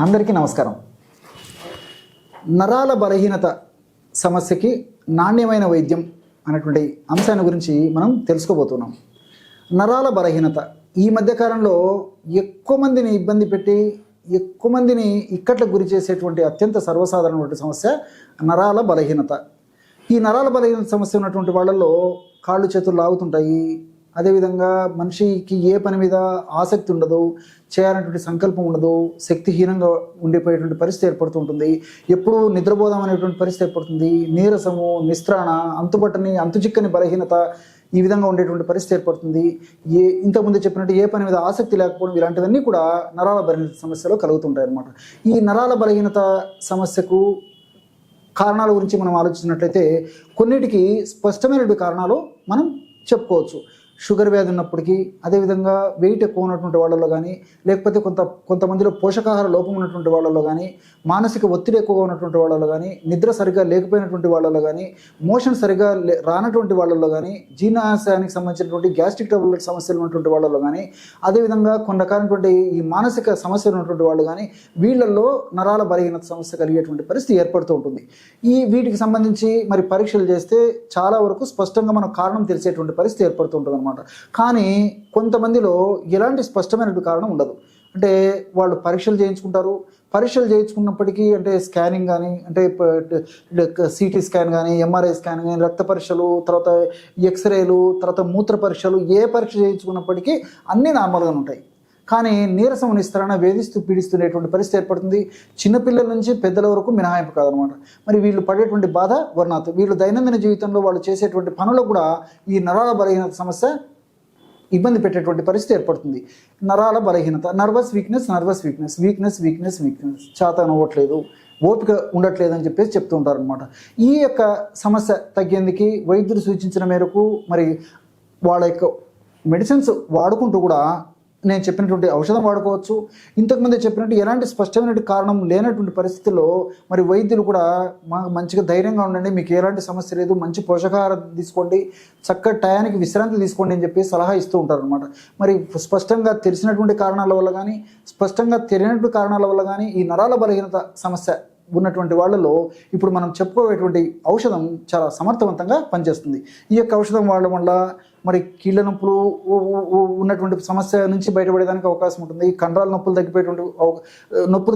అందరికీ నమస్కారం. నరాల బలహీనత సమస్యకి నాణ్యమైన వైద్యం అనేటువంటి అంశాన్ని గురించి మనం తెలుసుకోబోతున్నాం. నరాల బలహీనత ఈ మధ్యకాలంలో ఎక్కువ మందిని ఇబ్బంది పెట్టి ఎక్కువ మందిని ఇక్కట్లకు గురి చేసేటువంటి అత్యంత సర్వసాధారణమైన సమస్య నరాల బలహీనత. ఈ నరాల బలహీనత సమస్య ఉన్నటువంటి వాళ్ళల్లో కాళ్ళు చేతులు లాగుతుంటాయి. అదేవిధంగా మనిషికి ఏ పని మీద ఆసక్తి ఉండదు, చేయాలనేటువంటి సంకల్పం ఉండదు, శక్తిహీనంగా ఉండిపోయేటువంటి పరిస్థితి ఏర్పడుతూ ఉంటుంది. ఎప్పుడూ నిద్రపోదాం అనేటువంటి పరిస్థితి ఏర్పడుతుంది. నీరసము, నిస్త్రాణ, అంతుబట్టని అంతుచిక్కని బలహీనత ఈ విధంగా ఉండేటువంటి పరిస్థితి ఏర్పడుతుంది. ఇంతకుముందు చెప్పినట్టు ఏ పని మీద ఆసక్తి లేకపోవడం ఇలాంటివన్నీ కూడా నరాల బలహీనత సమస్యలో కలుగుతుంటాయి అన్నమాట. ఈ నరాల బలహీనత సమస్యకు కారణాల గురించి మనం ఆలోచించినట్లయితే కొన్నిటికి స్పష్టమైన కారణాలు మనం చెప్పుకోవచ్చు. షుగర్ వ్యాధి ఉన్నప్పటికీ, అదేవిధంగా వెయిట్ ఎక్కువ ఉన్నటువంటి వాళ్ళలో కానీ, లేకపోతే కొంతమందిలో పోషకాహార లోపం ఉన్నటువంటి వాళ్ళలో కానీ, మానసిక ఒత్తిడి ఎక్కువగా ఉన్నటువంటి వాళ్ళలో కానీ, నిద్ర సరిగ్గా లేకపోయినటువంటి వాళ్ళలో కానీ, మోషన్ సరిగ్గా రానటువంటి వాళ్ళలో కానీ, జీర్ణాశయానికి సంబంధించినటువంటి గ్యాస్ట్రిక్ ట్రబుల్ సమస్యలు ఉన్నటువంటి వాళ్ళలో కానీ, అదేవిధంగా కొన్ని రకాలైనటువంటి ఈ మానసిక సమస్యలు ఉన్నటువంటి వాళ్ళు కానీ, వీళ్ళల్లో నరాల బలహీనత సమస్య కలిగేటువంటి పరిస్థితి ఏర్పడుతూ ఉంటుంది. వీటికి సంబంధించి మరి పరీక్షలు చేస్తే చాలా వరకు స్పష్టంగా మనకు కారణం తెలిసేటువంటి పరిస్థితి ఏర్పడుతూ ఉంటుంది. కానీ కొంతమందిలో ఎలాంటి స్పష్టమైన కారణం ఉండదు. అంటే వాళ్ళు పరీక్షలు చేయించుకుంటారు. పరీక్షలు చేయించుకున్నప్పటికీ అంటే స్కానింగ్ కానీ, అంటే సిటీ స్కాన్ కానీ, ఎంఆర్ఐ స్కాన్ కానీ, రక్త పరీక్షలు, తర్వాత ఎక్స్రేలు, తర్వాత మూత్ర పరీక్షలు, ఏ పరీక్ష చేయించుకున్నప్పటికీ అన్నీ నార్మల్గా ఉంటాయి. కానీ నీరసం, నిస్త్రాణ వేధిస్తూ పీడిస్తున్నటువంటి పరిస్థితి ఏర్పడుతుంది. చిన్నపిల్లల నుంచి పెద్దల వరకు మినహాయింపు కాదనమాట. మరి వీళ్ళు పడేటువంటి బాధ వర్ణాత్. వీళ్ళు దైనందిన జీవితంలో వాళ్ళు చేసేటువంటి పనులకు కూడా ఈ నరాల బలహీనత సమస్య ఇబ్బంది పెట్టేటువంటి పరిస్థితి ఏర్పడుతుంది. నరాల బలహీనత, నర్వస్ వీక్నెస్, చేతన అవ్వట్లేదు, ఓపిక ఉండట్లేదు అని చెప్పేసి చెప్తూ ఉంటారు అనమాట. ఈ యొక్క సమస్య తగ్గేందుకు వైద్యులు సూచించిన మేరకు మరి వాళ్ళ యొక్క మెడిసిన్స్ వాడుకుంటూ కూడా నేను చెప్పినటువంటి ఔషధం వాడుకోవచ్చు. ఇంతకుముందే చెప్పినట్టు ఎలాంటి స్పష్టమైన కారణం లేనటువంటి పరిస్థితుల్లో మరి వైద్యులు కూడా మంచిగా ధైర్యంగా ఉండండి, మీకు ఎలాంటి సమస్య లేదు, మంచి పోషకాహారం తీసుకోండి, చక్కటి టయానికి విశ్రాంతి తీసుకోండి అని చెప్పి సలహా ఇస్తూ ఉంటారు అనమాట. మరి స్పష్టంగా తెలిసినటువంటి కారణాల వల్ల కానీ, స్పష్టంగా తెలియనటువంటి కారణాల వల్ల కానీ ఈ నరాల బలహీనత సమస్య ఉన్నటువంటి వాళ్ళలో ఇప్పుడు మనం చెప్పుకోవేటువంటి ఔషధం చాలా సమర్థవంతంగా పనిచేస్తుంది. ఈ యొక్క ఔషధం వాడడం వల్ల మరి కీళ్ళ నొప్పులు ఉన్నటువంటి సమస్య నుంచి బయటపడేదానికి అవకాశం ఉంటుంది. కండరాల నొప్పులు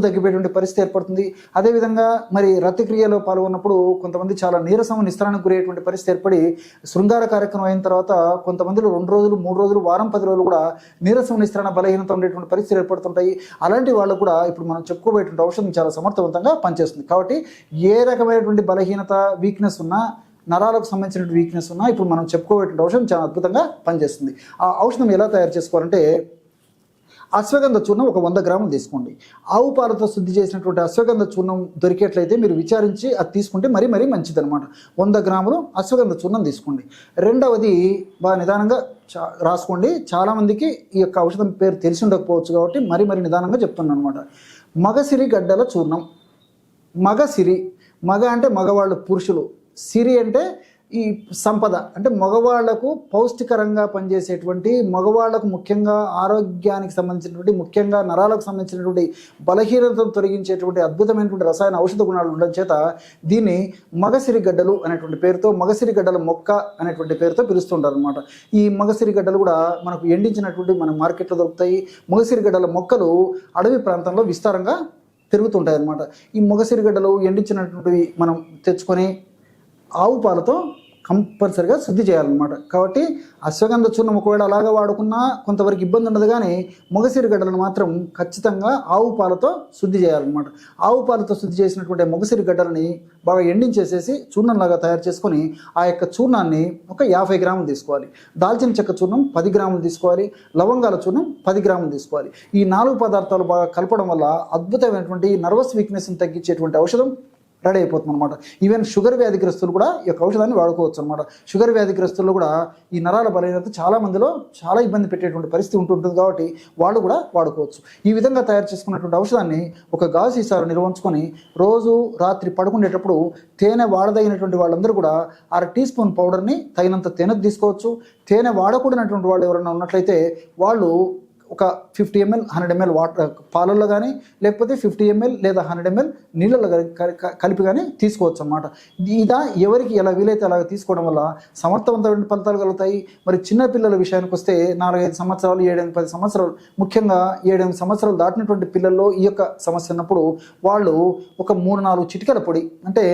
తగ్గిపోయేటువంటి పరిస్థితి ఏర్పడుతుంది. అదేవిధంగా మరి రక్తక్రియలో పాల్గొన్నప్పుడు కొంతమంది చాలా నీరసం, నిస్త్రాణకు గురయ్యేటువంటి పరిస్థితి ఏర్పడి శృంగార కార్యక్రమం అయిన తర్వాత కొంతమందిలో 2 రోజులు, 3 రోజులు, వారం 10 రోజులు కూడా నీరసం, నిస్త్రాణ బలహీనత ఉండేటువంటి పరిస్థితులు ఏర్పడుతుంటాయి. అలాంటి వాళ్ళు కూడా ఇప్పుడు మనం చెప్పుకోబోయేటువంటి ఔషధం చాలా సమర్థవంతంగా పనిచేస్తుంది. కాబట్టి ఏ రకమైనటువంటి బలహీనత, వీక్నెస్ ఉన్నా, నరాలకు సంబంధించిన వీక్నెస్ ఉన్నా ఇప్పుడు మనం చెప్పుకోబోయేటువంటి ఔషధం చాలా అద్భుతంగా పనిచేస్తుంది. ఆ ఔషధం ఎలా తయారు చేసుకోవాలంటే అశ్వగంధ చూర్ణం ఒక 100 గ్రాములు తీసుకోండి. ఆవు పాలతో శుద్ధి చేసినటువంటి అశ్వగంధ చూర్ణం దొరికేట్లయితే మీరు విచారించి అది తీసుకుంటే మరీ మంచిదనమాట. 100 గ్రాములు అశ్వగంధ చూర్ణం తీసుకోండి. రెండవది బాగా నిదానంగా రాసుకోండి. చాలామందికి ఈ యొక్క ఔషధం పేరు తెలిసి ఉండకపోవచ్చు కాబట్టి మరీ నిదానంగా చెప్తున్నాను అనమాట. మగసిరి గడ్డల చూర్ణం. మగ అంటే మగవాళ్ళు, పురుషులు. సిరి అంటే ఈ సంపద, అంటే మగవాళ్లకు పౌష్టికరంగా పనిచేసేటువంటి, మగవాళ్లకు ముఖ్యంగా ఆరోగ్యానికి సంబంధించినటువంటి, ముఖ్యంగా నరాలకు సంబంధించినటువంటి బలహీనతను తొలగించేటువంటి అద్భుతమైనటువంటి రసాయన ఔషధ గుణాలు ఉండడం చేత దీన్ని మగసిరి గడ్డలు అనేటువంటి పేరుతో, మగసిరి గడ్డల మొక్క అనేటువంటి పేరుతో పిలుస్తుంటారు అనమాట. ఈ మగసిరి గడ్డలు కూడా మనకు ఎండించినటువంటి మన మార్కెట్లో దొరుకుతాయి. మగసిరి గడ్డల మొక్కలు అడవి ప్రాంతంలో విస్తారంగా పెరుగుతుంటాయి అన్నమాట. ఈ మగసిరిగడ్డలు ఎండించినటువంటివి మనం తెచ్చుకొని ఆవు పాలతో కంపల్సరిగా శుద్ధి చేయాలన్నమాట. కాబట్టి అశ్వగంధ చూర్ణం ఒకవేళ అలాగా వాడుకున్నా కొంతవరకు ఇబ్బంది ఉండదు. కానీ మొగసిరిగడ్డలను మాత్రం ఖచ్చితంగా ఆవు పాలతో శుద్ధి చేయాలన్నమాట. ఆవు పాలతో శుద్ధి చేసినటువంటి మొగసిరిగడ్డలని బాగా ఎండించేసేసి చూర్ణంలాగా తయారు చేసుకొని ఆ యొక్క చూర్ణాన్ని ఒక 50 గ్రాములు తీసుకోవాలి. దాల్చిన చెక్క చూర్ణం 10 గ్రాములు తీసుకోవాలి. లవంగాల చూర్ణం 10 గ్రాములు తీసుకోవాలి. ఈ 4 పదార్థాలు బాగా కలపడం వల్ల అద్భుతమైనటువంటి నర్వస్ వీక్నెస్ని తగ్గించేటువంటి ఔషధం రెడీ అయిపోతుంది అనమాట. ఈవెన్ షుగర్ వ్యాధిగ్రస్తులు కూడా ఈ యొక్క ఔషధాన్ని వాడుకోవచ్చు అనమాట. షుగర్ వ్యాధిగ్రస్తులు కూడా ఈ నరాల బలహీనత చాలా మందిలో చాలా ఇబ్బంది పెట్టేటువంటి పరిస్థితి ఉంటుంటుంది కాబట్టి వాళ్ళు కూడా వాడుకోవచ్చు. ఈ విధంగా తయారు చేసుకున్నటువంటి ఔషధాన్ని ఒక గాజు సీసాలో నిల్వంచుకొని రోజు రాత్రి పడుకునేటప్పుడు తేనె వాడదగినటువంటి వాళ్ళందరూ కూడా 1/2 టీ స్పూన్ పౌడర్ని తగినంత తేనె తీసుకోవచ్చు. తేనె వాడకూడనటువంటి వాళ్ళు ఎవరైనా ఉన్నట్లయితే వాళ్ళు ఒక 50 ml 100 ml వాటర్ పాలల్లో కానీ లేకపోతే 50 ml లేదా 100 ml నీళ్ళలో కలిపి కానీ తీసుకోవచ్చు అన్నమాట. ఇదా ఎవరికి ఎలా వీలైతే అలాగ తీసుకోవడం వల్ల సమర్థవంతమైన ఫలితాలు కలుగుతాయి. మరి చిన్న పిల్లల విషయానికి వస్తే 4-5 సంవత్సరాలు 7-10 సంవత్సరాలు, ముఖ్యంగా 7-8 సంవత్సరాలు దాటినటువంటి పిల్లల్లో ఈ యొక్క సమస్య ఉన్నప్పుడు వాళ్ళు ఒక 3-4 చిటికెల పొడి, అంటే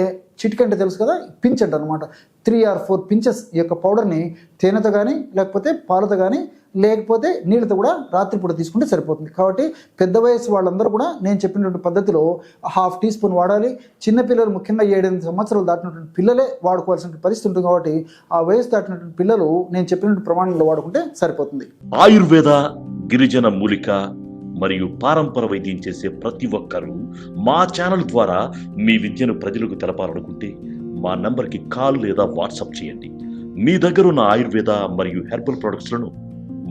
చిటిక అంటే తెలుసు కదా, పించ్ అంట అనమాట, 3 or 4 pinches ఈ యొక్క పౌడర్ని తేనెతో కానీ లేకపోతే పాలతో కానీ లేకపోతే నీళ్ళతో కూడా రాత్రిపూట తీసుకుంటే సరిపోతుంది. కాబట్టి పెద్ద వయసు వాళ్ళందరూ కూడా నేను చెప్పినటువంటి పద్ధతిలో 1/2 teaspoon వాడాలి. చిన్నపిల్లలు ముఖ్యంగా 7-8 సంవత్సరాలు దాటినటువంటి పిల్లలే వాడుకోవాల్సిన పరిస్థితి ఉంటుంది. కాబట్టి ఆ వయసు దాటినటువంటి పిల్లలు నేను చెప్పినటువంటి ప్రమాణంలో వాడుకుంటే సరిపోతుంది. ఆయుర్వేద, గిరిజన మూలిక మరియు పారంపర వైద్యం చేసే ప్రతి ఒక్కరూ మా ఛానల్ ద్వారా మీ విద్యను ప్రజలకు తెలపాలనుకుంటే మా నంబర్కి కాల్ లేదా వాట్సాప్ చేయండి. మీ దగ్గర ఉన్న ఆయుర్వేద మరియు హెర్బల్ ప్రొడక్ట్స్లను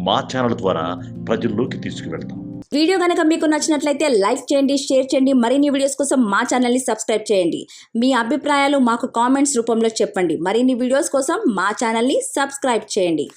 మా ఛానల్ ద్వారా ప్రజల్లోకి తీసుకువెళ్తాం. వీడియో కనుక మీకు నచ్చినట్లయితే లైక్ చేయండి, షేర్ చేయండి. మరిన్ని వీడియోస్ కోసం మా ఛానల్ని సబ్స్క్రైబ్ చేయండి. మీ అభిప్రాయాలు మాకు కామెంట్స్ రూపంలో చెప్పండి. మరిన్ని వీడియోస్ కోసం మా ఛానల్ని సబ్స్క్రైబ్ చేయండి.